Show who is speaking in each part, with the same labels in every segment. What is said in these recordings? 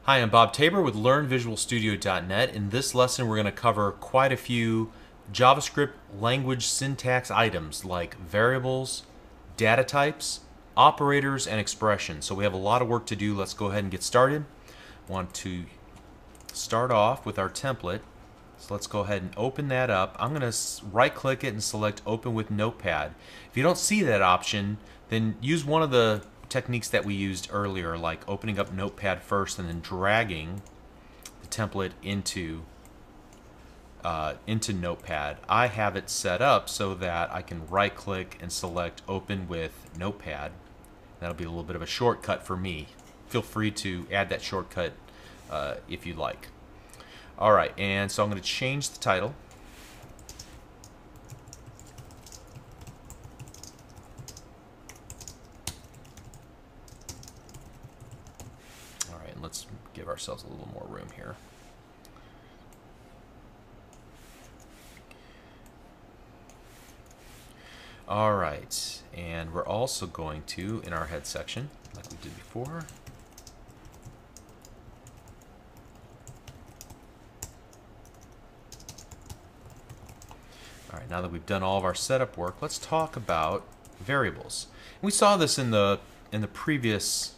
Speaker 1: Hi, I'm Bob Tabor with LearnVisualStudio.net. In this lesson, we're going to cover quite a few JavaScript language syntax items like variables, data types, operators, and expressions. So we have a lot of work to do. Let's go ahead and get started. I want to start off with our template. So let's go ahead and open that up. I'm going to right-click it and select Open with Notepad. If you don't see that option, then use one of the techniques that we used earlier, like opening up Notepad first and then dragging the template into Notepad. I have it set up so that I can right-click and select Open with Notepad. That'll be a little bit of a shortcut for me. Feel free to add that shortcut if you'd like. All right, and so I'm going to change the title. All right, and let's give ourselves a little more room here. All right, and we're also going to, in our head section, like we did before, all right, now that we've done all of our setup work, let's talk about variables. We saw this in the previous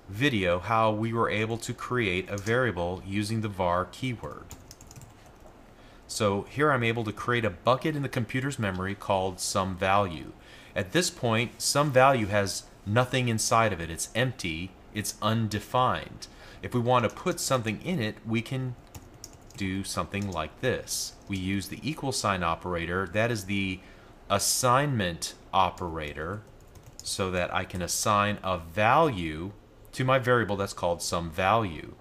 Speaker 1: video, how we were able to create a variable using the var keyword. So here I'm able to create a bucket in the computer's memory called SomeValue. At this point, SomeValue has nothing inside of it. It's empty. It's undefined. If we want to put something in it, we can do something like this. We use the equal sign operator. That is the assignment operator, so that I can assign a value to my variable that's called SomeValue.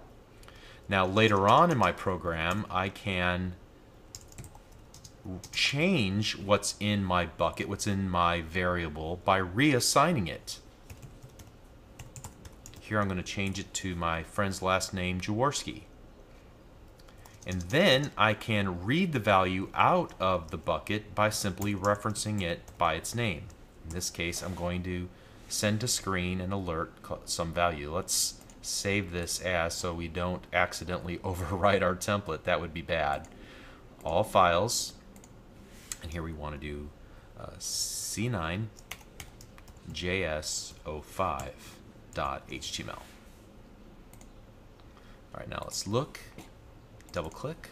Speaker 1: Now later on in my program, I can change what's in my bucket, what's in my variable, by reassigning it. Here I'm going to change it to my friend's last name, Jaworski. And then I can read the value out of the bucket by simply referencing it by its name. In this case, I'm going to send to screen an alert SomeValue. Let's save this as, so we don't accidentally overwrite our template. That would be bad. All files, and here we want to do C9 JS05.html. All right, now let's look. Double click,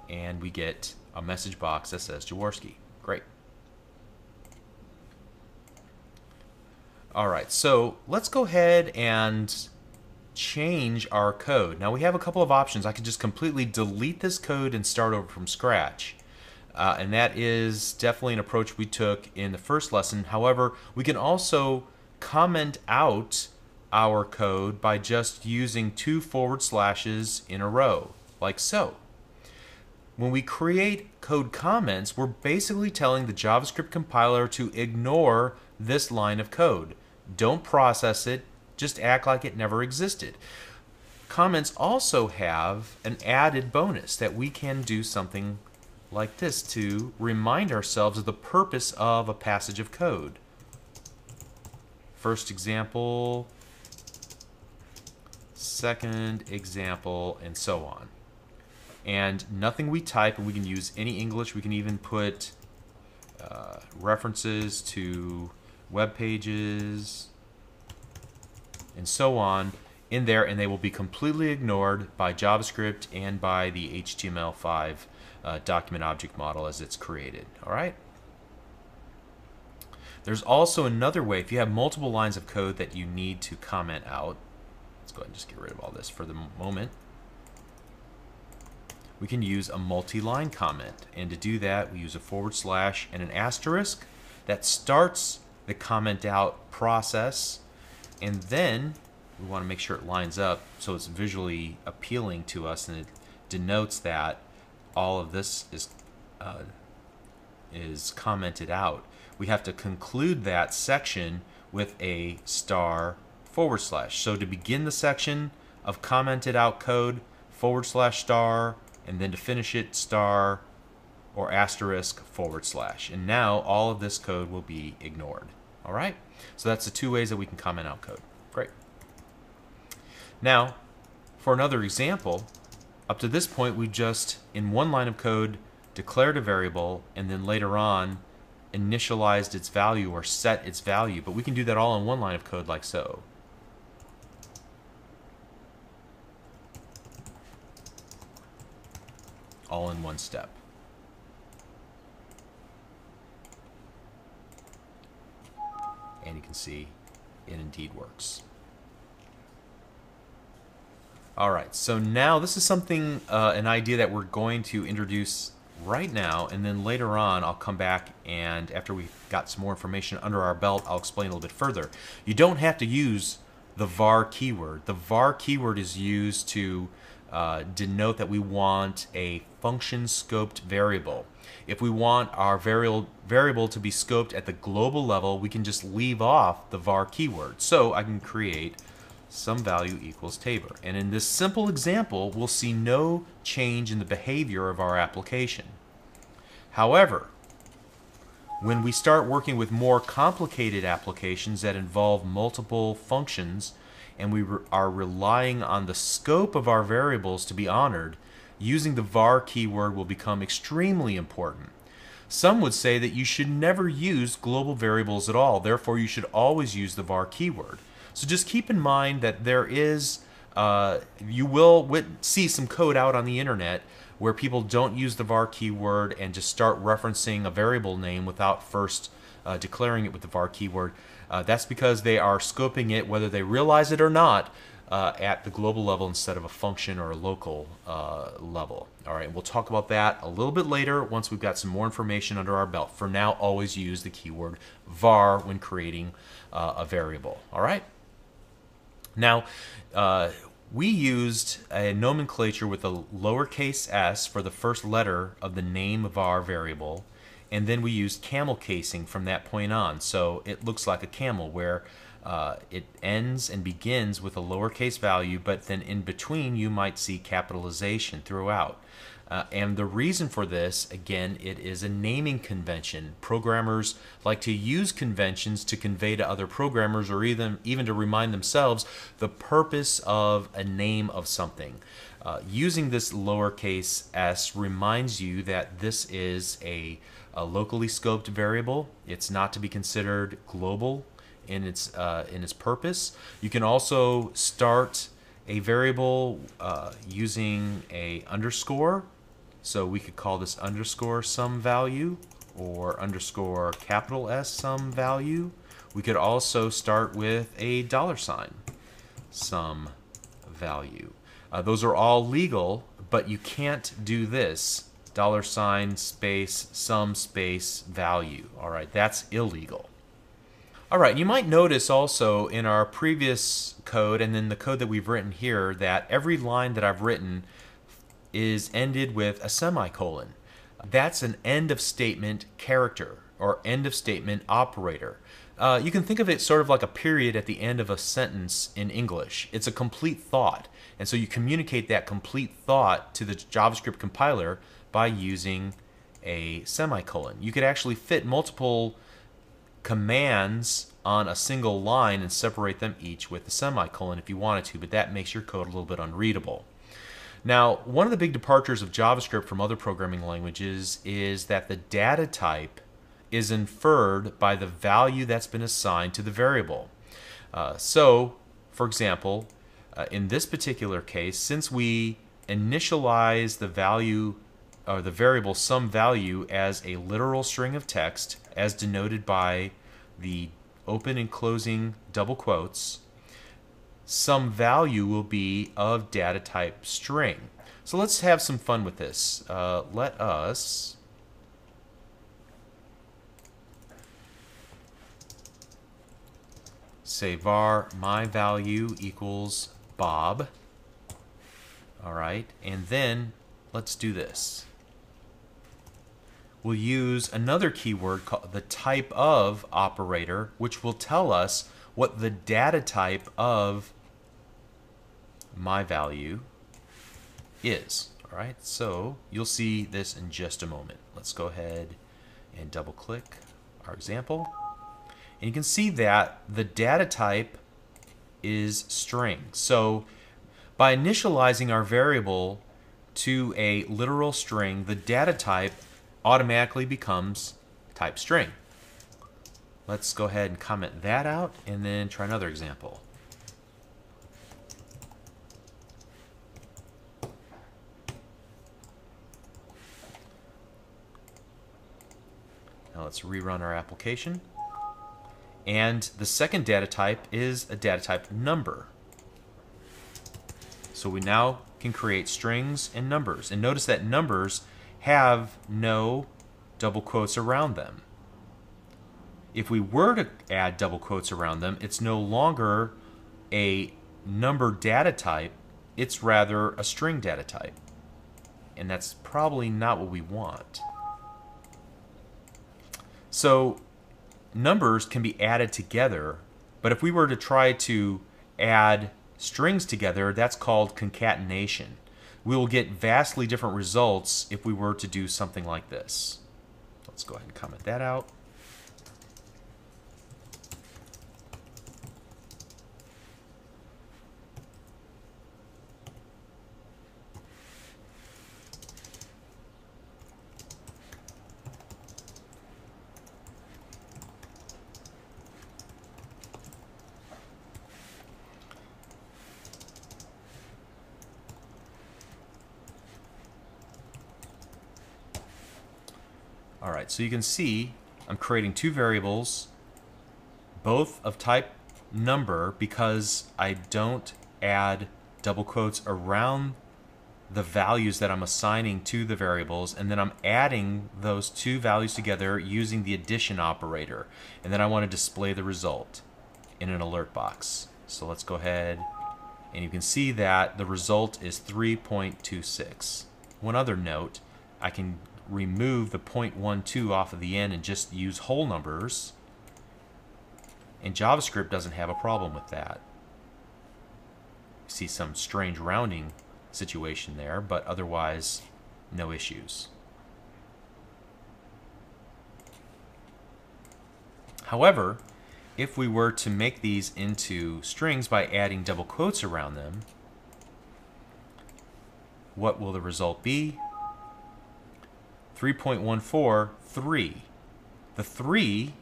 Speaker 1: and we get a message box that says Jaworski. Great. All right, so let's go ahead and change our code. Now we have a couple of options. I could just completely delete this code and start over from scratch. And that is definitely an approach we took in the first lesson. However, we can also comment out our code by just using 2 forward slashes in a row, like so. When we create code comments, we're basically telling the JavaScript compiler to ignore this line of code. Don't process it, just act like it never existed. Comments also have an added bonus that we can do something like this to remind ourselves of the purpose of a passage of code. First example, second example, and so on. And nothing we type, and we can use any English. We can even put references to web pages and so on in there, and they will be completely ignored by JavaScript and by the HTML5 document object model as it's created. All right. There's also another way. If you have multiple lines of code that you need to comment out, let's go ahead and just get rid of all this for the moment. We can use a multi-line comment, and to do that we use a forward slash and an asterisk that starts the comment out process, and then we want to make sure it lines up so it's visually appealing to us, and it denotes that all of this is commented out. We have to conclude that section with a star forward slash. So to begin the section of commented out code, forward slash star, and then to finish it, star or asterisk forward slash. And now all of this code will be ignored. All right? So that's the 2 ways that we can comment out code. Great. Now, for another example, up to this point we've just, in one line of code, declared a variable and then later on initialized its value or set its value. But we can do that all in one line of code like so. All in one step. And you can see it indeed works. All right, so now this is something, an idea that we're going to introduce right now, and then later on I'll come back and after we've got some more information under our belt, I'll explain a little bit further. You don't have to use the var keyword. The var keyword is used to denote that we want a function scoped variable. If we want our variable to be scoped at the global level, we can just leave off the var keyword. So I can create some value equals Tabor. And in this simple example, we'll see no change in the behavior of our application. However, when we start working with more complicated applications that involve multiple functions, and we are relying on the scope of our variables to be honored, using the var keyword will become extremely important. Some would say that you should never use global variables at all, therefore you should always use the var keyword. So just keep in mind that there is, you will see some code out on the internet where people don't use the var keyword and just start referencing a variable name without first declaring it with the var keyword. That's because they are scoping it, whether they realize it or not, at the global level instead of a function or a local level. All right, we'll talk about that a little bit later once we've got some more information under our belt. For now, always use the keyword var when creating a variable. All right? Now, we used a nomenclature with a lowercase s for the first letter of the name of our variable, and then we used camel casing from that point on. So it looks like a camel where it ends and begins with a lowercase value, but then in between you might see capitalization throughout. And the reason for this, again, it is a naming convention. Programmers like to use conventions to convey to other programmers or even to remind themselves the purpose of a name of something. Using this lowercase s reminds you that this is a locally scoped variable. It's not to be considered global in its purpose. You can also start a variable using a underscore. So we could call this underscore some value or underscore capital S some value. We could also start with a $sign some value. Those are all legal, but you can't do this $sign space some space value. All right, that's illegal. All right, you might notice also in our previous code and then the code that we've written here that every line that I've written is ended with a semicolon. That's an end of statement character or end of statement operator. You can think of it sort of like a period at the end of a sentence in English. It's a complete thought, and so you communicate that complete thought to the JavaScript compiler by using a semicolon. You could actually fit multiple commands on a single line and separate them each with a semicolon if you wanted to, but that makes your code a little bit unreadable. Now, one of the big departures of JavaScript from other programming languages is that the data type is inferred by the value that's been assigned to the variable. So, for example, in this particular case, since we initialize the value or the variable some value as a literal string of text, as denoted by the open and closing double quotes, some value will be of data type string. So let's have some fun with this. Let us say var my value equals Bob. All right, and then let's do this. We'll use another keyword called the type of operator, which will tell us what the data type of my value is. All right, so you'll see this in just a moment. Let's go ahead and double click our example. And you can see that the data type is string. So By initializing our variable to a literal string, the data type automatically becomes type string. Let's go ahead and comment that out and then try another example. Now let's rerun our application. And the second data type is a data type number. So we now can create strings and numbers. And notice that numbers have no double quotes around them. If we were to add double quotes around them, it's no longer a number data type, it's rather a string data type. And that's probably not what we want. So numbers can be added together, but if we were to try to add strings together, that's called concatenation. We will get vastly different results if we were to do something like this. Let's go ahead and comment that out. All right, so you can see I'm creating two variables, both of type number, because I don't add double quotes around the values that I'm assigning to the variables, and then I'm adding those two values together using the addition operator, and then I want to display the result in an alert box. So let's go ahead, and you can see that the result is 3.26. One other note, I can remove the 0.12 off of the end and just use whole numbers, and JavaScript doesn't have a problem with that. You see some strange rounding situation there, but otherwise no issues. However, if we were to make these into strings by adding double quotes around them, what will the result be? 3.14, 3. The 3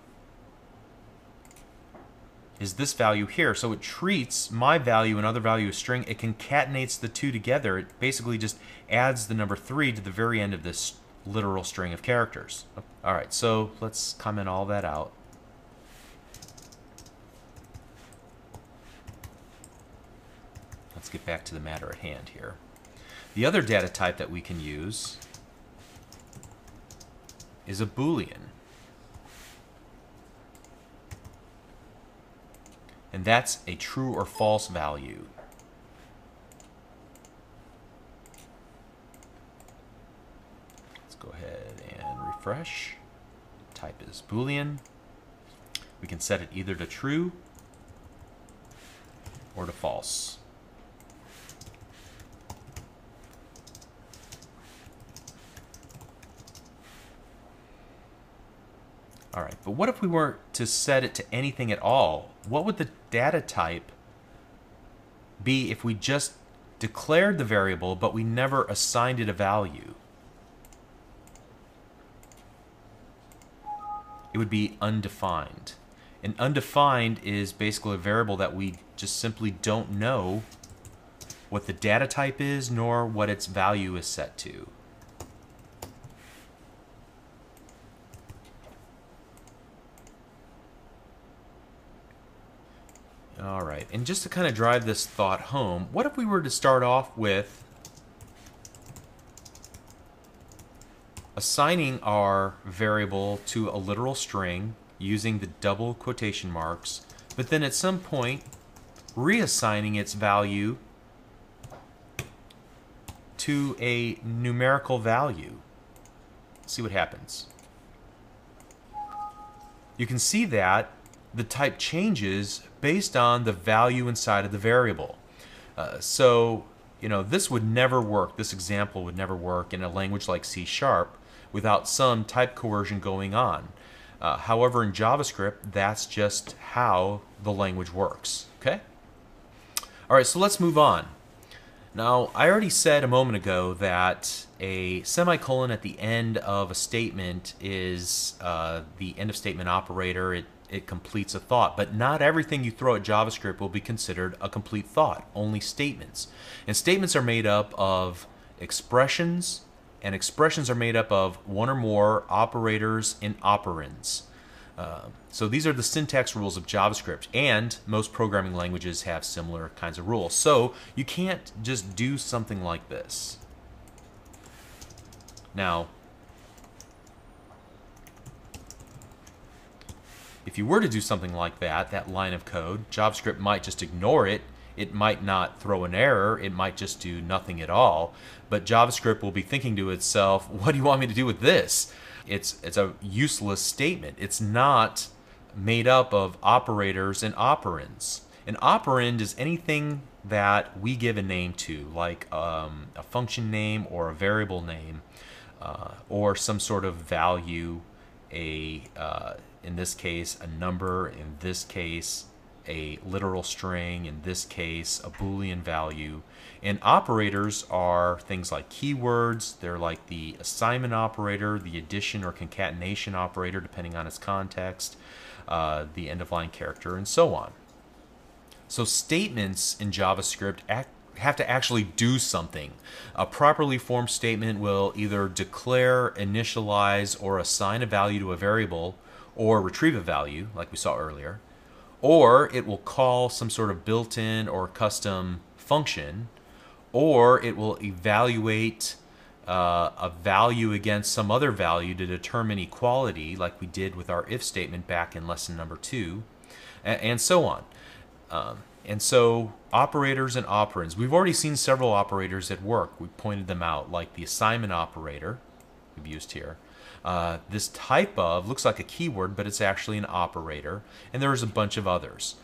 Speaker 1: is this value here. So it treats my value and other value as string. It concatenates the two together. It basically just adds the number 3 to the very end of this literal string of characters. All right, so let's comment all that out. Let's get back to the matter at hand here. The other data type that we can use is a Boolean. And that's a true or false value. Let's go ahead and refresh. Type is Boolean. We can set it either to true or to false. All right, but what if we were to set it to anything at all? What would the data type be if we just declared the variable but we never assigned it a value? It would be undefined. And undefined is basically a variable that we just simply don't know what the data type is nor what its value is set to. All right, and just to kind of drive this thought home, what if we were to start off with assigning our variable to a literal string using the double quotation marks, but then at some point reassigning its value to a numerical value? Let's see what happens. You can see that the type changes based on the value inside of the variable. So, this would never work. This example would never work in a language like C# without some type coercion going on. However, in JavaScript, that's just how the language works. Okay? All right, so let's move on. Now, I already said a moment ago that a semicolon at the end of a statement is the end of statement operator. It completes a thought, but not everything you throw at JavaScript will be considered a complete thought, only statements. And statements are made up of expressions, and expressions are made up of one or more operators and operands. So these are the syntax rules of JavaScript, and most programming languages have similar kinds of rules. So you can't just do something like this. Now, if you were to do something like that line of code, JavaScript might just ignore it. It might not throw an error. It might just do nothing at all. But JavaScript will be thinking to itself, what do you want me to do with this? It's a useless statement. It's not made up of operators and operands. An operand is anything that we give a name to, like a function name or a variable name, or some sort of value, in this case, a number, in this case, a literal string, in this case, a Boolean value. And operators are things like keywords. They're like the assignment operator, the addition or concatenation operator, depending on its context, the end-of-line character, and so on. So statements in JavaScript have to actually do something. A properly formed statement will either declare, initialize, or assign a value to a variable, or retrieve a value, like we saw earlier, or it will call some sort of built-in or custom function, or it will evaluate a value against some other value to determine equality, like we did with our if statement back in lesson number 2, and so on. And so operators and operands, we've already seen several operators at work. We pointed them out, like the assignment operator we've used here. This type of looks like a keyword, but it's actually an operator, and there's a bunch of others.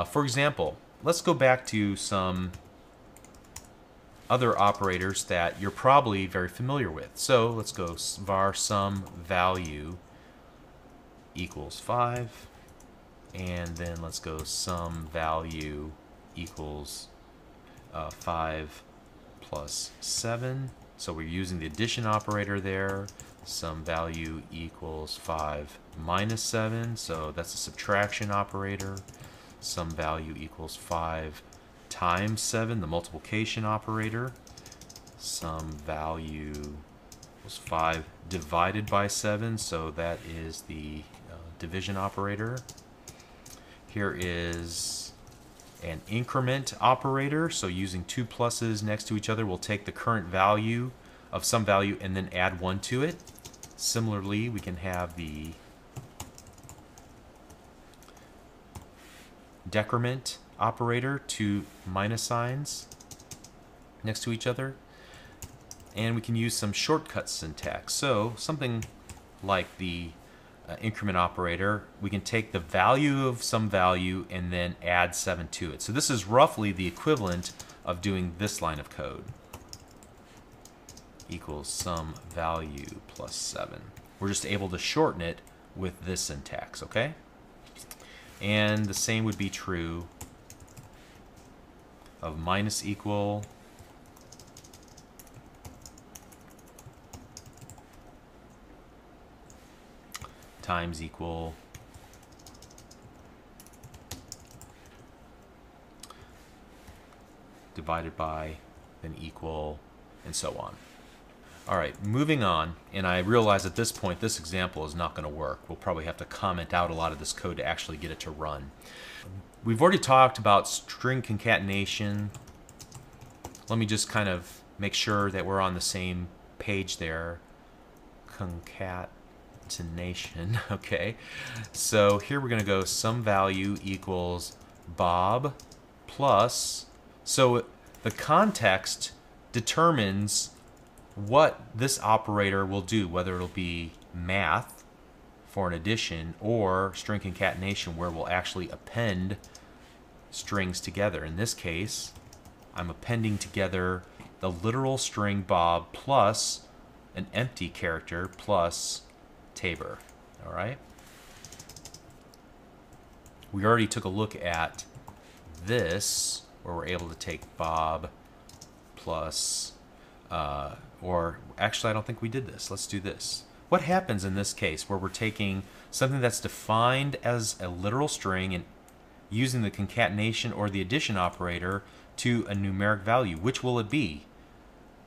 Speaker 1: For example, let's go back to some other operators that you're probably very familiar with. So let's go var sum value equals 5, and then let's go sum value equals 5 plus 7. So we're using the addition operator there. Sum value equals 5 minus 7, so that's a subtraction operator. Sum value equals 5 times 7, the multiplication operator. Sum value was 5 divided by 7, so that is the division operator. Here is an increment operator, so using two pluses next to each other, we'll take the current value of some value and then add 1 to it. Similarly, we can have the decrement operator, two minus signs next to each other. And we can use some shortcut syntax. So something like the increment operator, we can take the value of some value and then add 7 to it. So this is roughly the equivalent of doing this line of code. Equals sum value plus 7. We're just able to shorten it with this syntax, okay? And the same would be true of minus equal, times equal, divided by, then equal, and so on. All right, moving on, and I realize at this point this example is not going to work. We'll probably have to comment out a lot of this code to actually get it to run. We've already talked about string concatenation. Let me just kind of make sure that we're on the same page there. Concatenation, okay. So here we're going to go sum value equals Bob plus, so the context determines what this operator will do, whether it'll be math for an addition or string concatenation where we'll actually append strings together. In this case, I'm appending together the literal string Bob plus an empty character plus Tabor. All right. We already took a look at this where we're able to take Bob plus, or actually I don't think we did this. Let's do this. What happens in this case where we're taking something that's defined as a literal string and using the concatenation or the addition operator to a numeric value? Which will it be?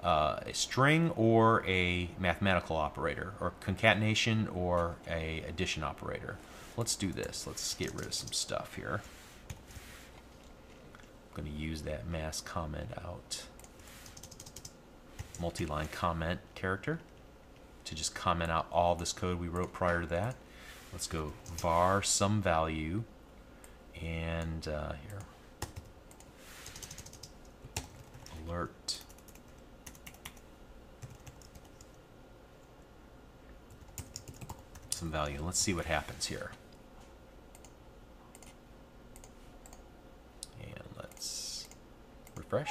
Speaker 1: A string or a mathematical operator, or concatenation or a addition operator? Let's do this. Let's get rid of some stuff here. I'm going to use that mass comment out multi-line comment character to just comment out all this code we wrote prior to that. Let's go var some value, and here, alert some value. Let's see what happens here. And let's refresh.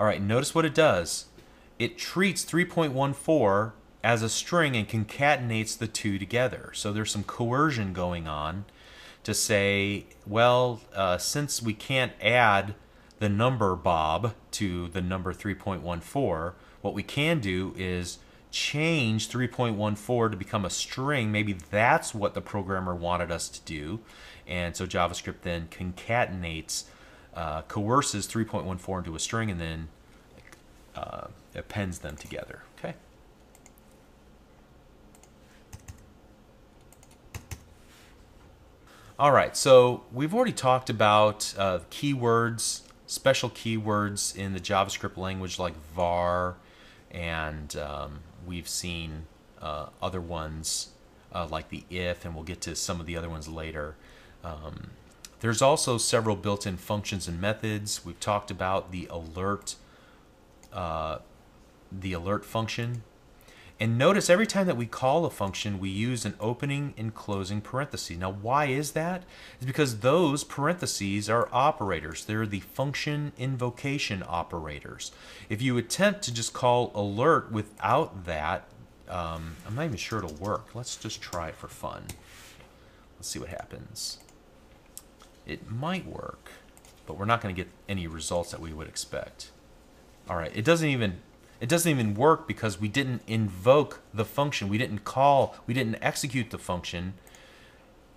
Speaker 1: All right, notice what it does. It treats 3.14 as a string and concatenates the two together. So there's some coercion going on to say, well, since we can't add the number Bob to the number 3.14, what we can do is change 3.14 to become a string. Maybe that's what the programmer wanted us to do. And so JavaScript then concatenates, coerces 3.14 into a string, and then appends them together. Okay. All right, so we've already talked about keywords, special keywords in the JavaScript language like var, and we've seen other ones like the if, and we'll get to some of the other ones later. There's also several built-in functions and methods. We've talked about the alert function. And notice every time that we call a function, we use an opening and closing parenthesis. Now, why is that? It's because those parentheses are operators. They're the function invocation operators. If you attempt to just call alert without that, I'm not even sure it'll work. Let's just try it for fun. Let's see what happens. It might work, but we're not going to get any results that we would expect. All right, it doesn't even work because we didn't invoke the function. We didn't execute the function.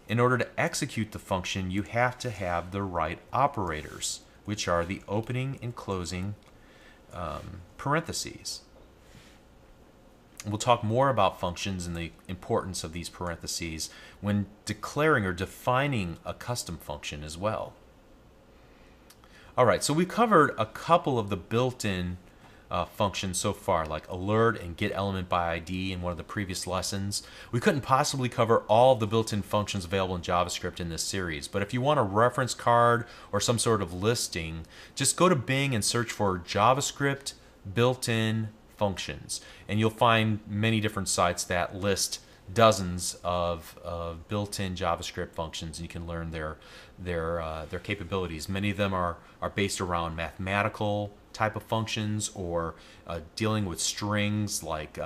Speaker 1: In order to execute the function, you have to have the right operators, which are the opening and closing parentheses. We'll talk more about functions and the importance of these parentheses when declaring or defining a custom function as well. All right, so we covered a couple of the built-in functions so far, like alert and get element by ID in one of the previous lessons. We couldn't possibly cover all of the built-in functions available in JavaScript in this series, but if you want a reference card or some sort of listing, just go to Bing and search for JavaScript built-in functions, and you'll find many different sites that list dozens of built-in JavaScript functions, and you can learn their capabilities. Many of them are based around mathematical type of functions, or dealing with strings, like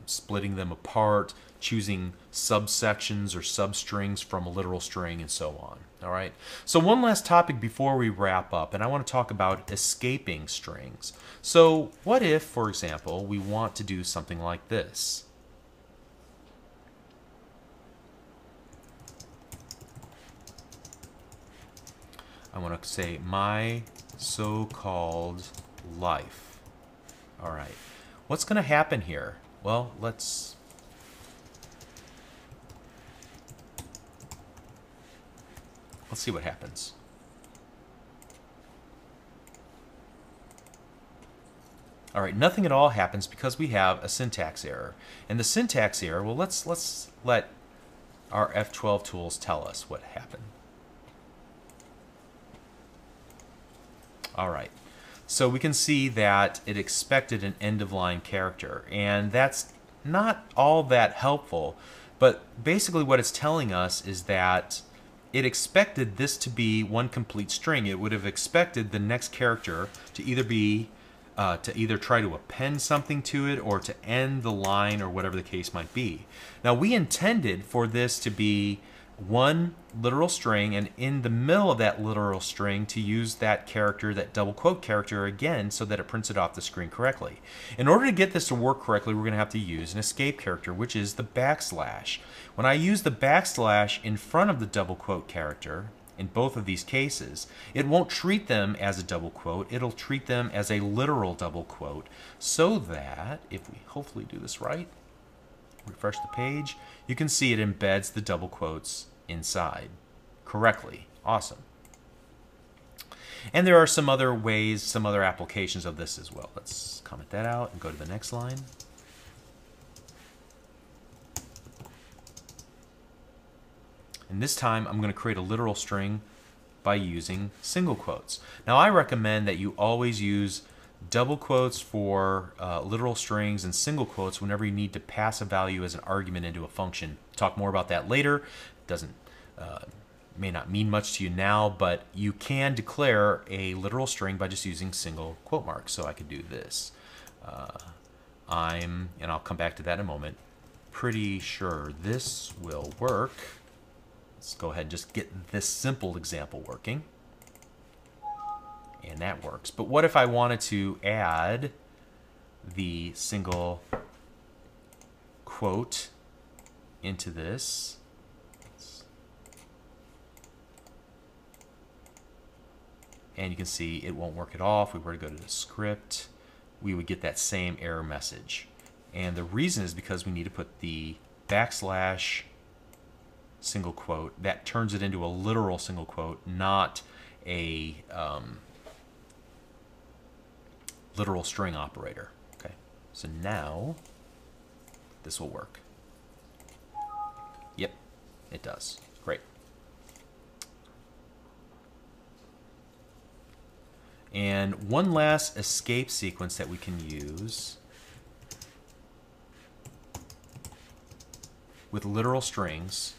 Speaker 1: splitting them apart, choosing subsections or substrings from a literal string, and so on. All right. So one last topic before we wrap up, and I want to talk about escaping strings. So what if, for example, we want to do something like this? I want to say my so-called life. All right. What's going to happen here? Well, let's see what happens. All right, nothing at all happens because we have a syntax error. And the syntax error, well, let's let our F12 tools tell us what happened. All right, so we can see that it expected an end-of-line character, and that's not all that helpful, but basically what it's telling us is that it expected this to be one complete string. It would have expected the next character to either try to append something to it or to end the line or whatever the case might be. Now, we intended for this to be one literal string, and in the middle of that literal string to use that character, that double quote character again, so that it prints it off the screen correctly. In order to get this to work correctly, we're going to have to use an escape character, which is the backslash. When I use the backslash in front of the double quote character, in both of these cases, it won't treat them as a double quote, it'll treat them as a literal double quote, so that, if we hopefully do this right, refresh the page, you can see it embeds the double quotes inside correctly. Awesome. And there are some other ways, some other applications of this as well. Let's comment that out and go to the next line. And this time I'm going to create a literal string by using single quotes. Now I recommend that you always use double quotes for literal strings and single quotes whenever you need to pass a value as an argument into a function. Talk more about that later. Doesn't may not mean much to you now, but you can declare a literal string by just using single quote marks. So I could do this. And I'll come back to that in a moment, pretty sure this will work. Let's go ahead and just get this simple example working. And that works. But what if I wanted to add the single quote into this? And you can see it won't work at all. If we were to go to the script, we would get that same error message. And the reason is because we need to put the backslash single quote. That turns it into a literal single quote, not a literal string operator. Okay, so now this will work. Yep, it does. Great. And one last escape sequence that we can use with literal strings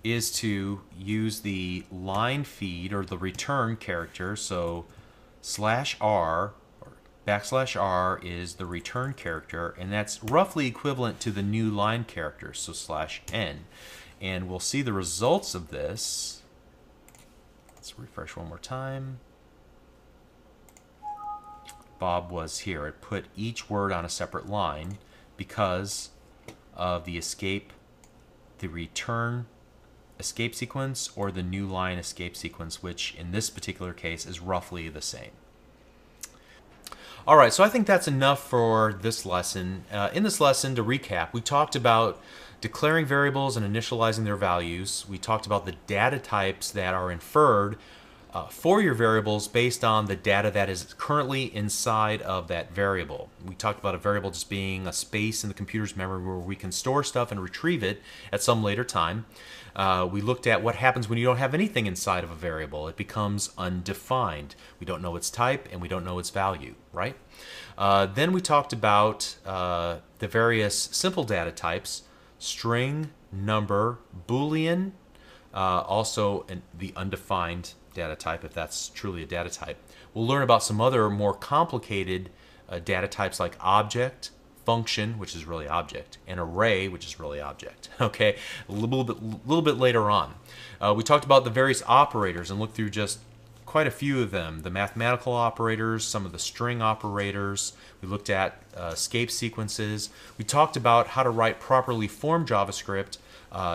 Speaker 1: is to use the line feed or the return character. So /r or \r is the return character, and that's roughly equivalent to the new line character, so /n. And we'll see the results of this. Let's refresh one more time. Bob was here. It put each word on a separate line because of the escape, the return escape sequence, or the new line escape sequence, which in this particular case is roughly the same. All right, so I think that's enough for this lesson. In this lesson, to recap, we talked about declaring variables and initializing their values. We talked about the data types that are inferred for your variables based on the data that is currently inside of that variable. We talked about a variable just being a space in the computer's memory where we can store stuff and retrieve it at some later time. We looked at what happens when you don't have anything inside of a variable. It becomes undefined. We don't know its type and we don't know its value, right? Then we talked about the various simple data types: string, number, Boolean, also the undefined data type, if that's truly a data type. We'll learn about some other more complicated data types like object, function, which is really object, and array, which is really object. Okay, a little bit later on. We talked about the various operators and looked through just quite a few of them. The mathematical operators, some of the string operators. We looked at escape sequences. We talked about how to write properly formed JavaScript,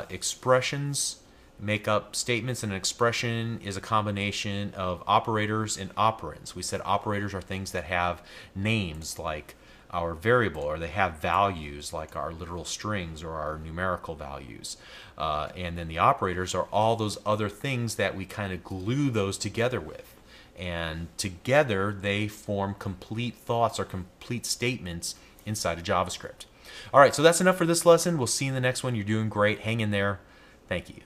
Speaker 1: expressions, make up statements, and an expression is a combination of operators and operands. We said operators are things that have names like our variable, or they have values like our literal strings or our numerical values. And then the operators are all those other things that we kind of glue those together with. And together they form complete thoughts or complete statements inside of JavaScript. All right, so that's enough for this lesson. We'll see you in the next one. You're doing great. Hang in there. Thank you.